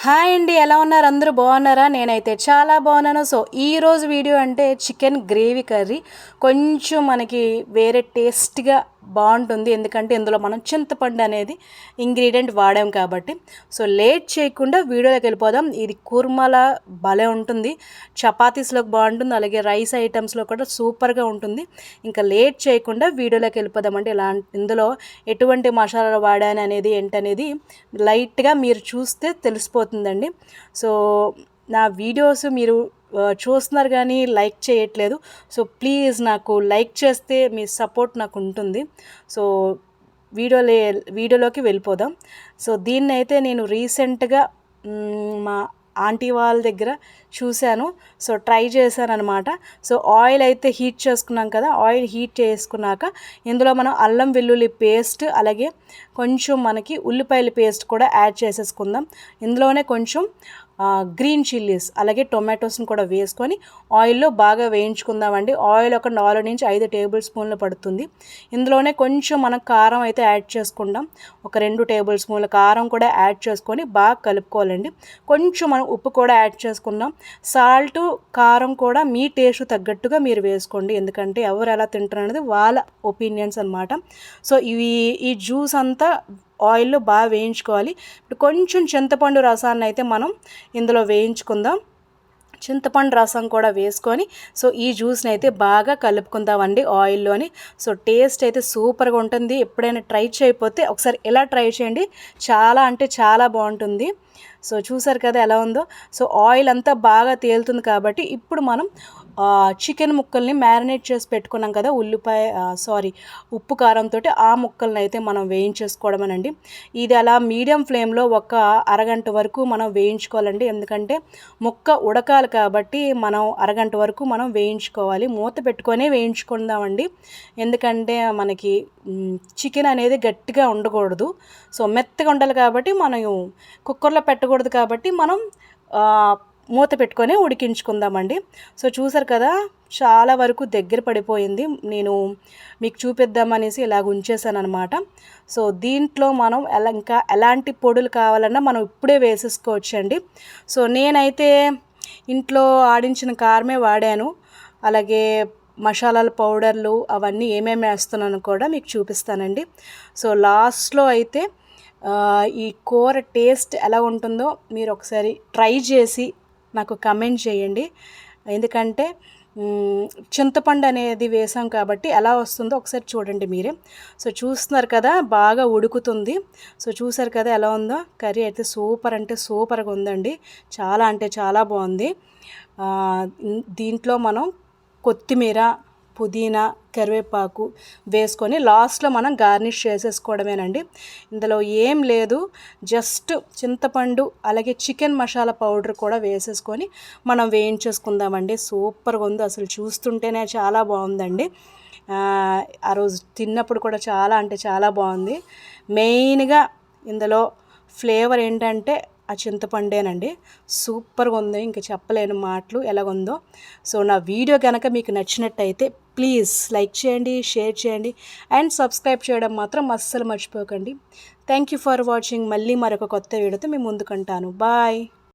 Hi అండి, ఎలా ఉన్నారు? అందరూ బాగున్నారా? నేనైతే చాలా బాగున్నాను. సో ఈరోజు వీడియో అంటే చికెన్ గ్రేవీ కర్రీ. కొంచెం మనకి వేరే టేస్ట్గా బాగుంటుంది, ఎందుకంటే ఇందులో మనం చింతపండు అనేది ఇంగ్రీడియంట్ వాడాం కాబట్టి. సో లేట్ చేయకుండా వీడియోలోకి వెళ్ళిపోదాం. ఇది కుర్మలా భలే ఉంటుంది, చపాతీస్లోకి బాగుంటుంది, అలాగే రైస్ ఐటమ్స్లో కూడా సూపర్గా ఉంటుంది. ఇంకా లేట్ చేయకుండా వీడియోలోకి వెళ్ళిపోదామంటే ఇందులో ఎటువంటి మసాలాలు వాడాను అనేది ఏంటనేది లైట్గా మీరు చూస్తే తెలిసిపోతుందండి. సో నా వీడియోస్ మీరు చూస్తున్నారు కానీ లైక్ చేయట్లేదు. సో ప్లీజ్ నాకు లైక్ చేస్తే మీ సపోర్ట్ నాకు ఉంటుంది. సో వీడియోలోకి వెళ్ళిపోదాం. సో దీన్నైతే నేను రీసెంట్గా మా ఆంటీ వాళ్ళ దగ్గర చూశాను. సో ట్రై చేశాను అనమాట. సో ఆయిల్ అయితే హీట్ చేసుకున్నాం కదా, ఆయిల్ హీట్ చేసుకున్నాక ఇందులో మనం అల్లం వెల్లుల్లి పేస్ట్, అలాగే కొంచెం మనకి ఉల్లిపాయల పేస్ట్ కూడా యాడ్ చేసేసుకుందాం. ఇందులోనే కొంచెం గ్రీన్ చిల్లీస్ అలాగే టొమాటోస్ని కూడా వేసుకొని ఆయిల్లో బాగా వేయించుకుందామండి. ఆయిల్ ఒక 4 నుంచి 5 టేబుల్ స్పూన్లు పడుతుంది. ఇందులోనే కొంచెం మనం కారం అయితే యాడ్ చేసుకుందాం. ఒక 2 టేబుల్ స్పూన్ల కారం కూడా యాడ్ చేసుకొని బాగా కలుపుకోవాలండి. కొంచెం మనం ఉప్పు కూడా యాడ్ చేసుకుందాం. సాల్ట్, కారం కూడా మీ టేస్ట్ తగ్గట్టుగా మీరు వేసుకోండి, ఎందుకంటే ఎవరు ఎలా తింటారు అనేది వాళ్ళ ఒపీనియన్స్ అనమాట. సో ఈ జ్యూస్ అంతా ఆయిల్లో బాగా వేయించుకోవాలి. ఇప్పుడు కొంచెం చింతపండు రసాన్ని అయితే మనం ఇందులో వేయించుకుందాం. చింతపండు రసం కూడా వేసుకొని సో ఈ జ్యూస్ని అయితే బాగా కలుపుకుందామండి ఆయిల్లోని. సో టేస్ట్ అయితే సూపర్గా ఉంటుంది. ఎప్పుడైనా ట్రై చేయకపోతే ఒకసారి ఎలా ట్రై చేయండి, చాలా అంటే చాలా బాగుంటుంది. సో చూసారు కదా ఎలా ఉందో. సో ఆయిల్ అంతా బాగా తేలుతుంది కాబట్టి ఇప్పుడు మనం చికెన్ ముక్కల్ని మ్యారినేట్ చేసి పెట్టుకున్నాం కదా, ఉప్పు కారంతో ఆ ముక్కల్ని అయితే మనం వేయించేసుకోవడమేనండి. ఇది అలా మీడియం ఫ్లేమ్లో ఒక అరగంట వరకు మనం వేయించుకోవాలండి, ఎందుకంటే ముక్క ఉడకాలి కాబట్టి మనం అరగంట వరకు మనం వేయించుకోవాలి. మూత పెట్టుకొనే వేయించుకుందామండి, ఎందుకంటే మనకి చికెన్ అనేది గట్టిగా ఉండకూడదు. సో మెత్తగా ఉండాలి కాబట్టి మనం కుక్కర్లో పెట్టకూడదు కాబట్టి మనం మూత పెట్టుకొని ఉడికించుకుందామండి. సో చూసారు కదా చాలా వరకు దగ్గర పడిపోయింది. నేను మీకు చూపిద్దామనేసి ఇలాగ ఉంచేసాను అనమాట. సో దీంట్లో మనం ఇంకా ఎలాంటి పొడులు కావాలన్నా మనం ఇప్పుడే వేసేసుకోవచ్చండి. సో నేనైతే ఇంట్లో ఆడించిన కారమే వాడాను, అలాగే మసాలాల పౌడర్లు అవన్నీ ఏమేమి వేస్తున్నాను కూడా మీకు చూపిస్తానండి. సో లాస్ట్లో అయితే ఈ కూర టేస్ట్ ఎలా ఉంటుందో మీరు ఒకసారి ట్రై చేసి నాకు కమెంట్ చేయండి, ఎందుకంటే చింతపండు అనేది వేసాం కాబట్టి ఎలా వస్తుందో ఒకసారి చూడండి మీరే. సో చూస్తున్నారు కదా బాగా ఉడుకుతుంది. సో చూసారు కదా ఎలా ఉందో. కర్రీ అయితే సూపర్ అంటే సూపర్గా ఉందండి, చాలా అంటే చాలా బాగుంది. దీంట్లో మనం కొత్తిమీర, పుదీనా, కరివేపాకు వేసుకొని లాస్ట్లో మనం గార్నిష్ చేసేసుకోవడమేనండి. ఇందులో ఏం లేదు, జస్ట్ చింతపండు అలాగే చికెన్ మసాలా పౌడర్ కూడా వేసేసుకొని మనం వేయించేసుకుందామండి. సూపర్గా ఉంది, అసలు చూస్తుంటేనే చాలా బాగుందండి. ఆ రోజు తిన్నప్పుడు కూడా చాలా అంటే చాలా బాగుంది. మెయిన్గా ఇందులో ఫ్లేవర్ ఏంటంటే ఆ చింతపండేనండి. సూపర్గా ఉంది, ఇంకా చెప్పలేను మాటలు ఎలాగుందో. సో నా వీడియో కనుక మీకు నచ్చినట్టయితే ప్లీజ్ లైక్ చేయండి, షేర్ చేయండి అండ్ సబ్స్క్రైబ్ చేయడం మాత్రం అస్సలు మర్చిపోకండి. Thank you for watching. మళ్ళీ మరొక కొత్త వీడియోతో మీ ముందుకుంటాను. బాయ్.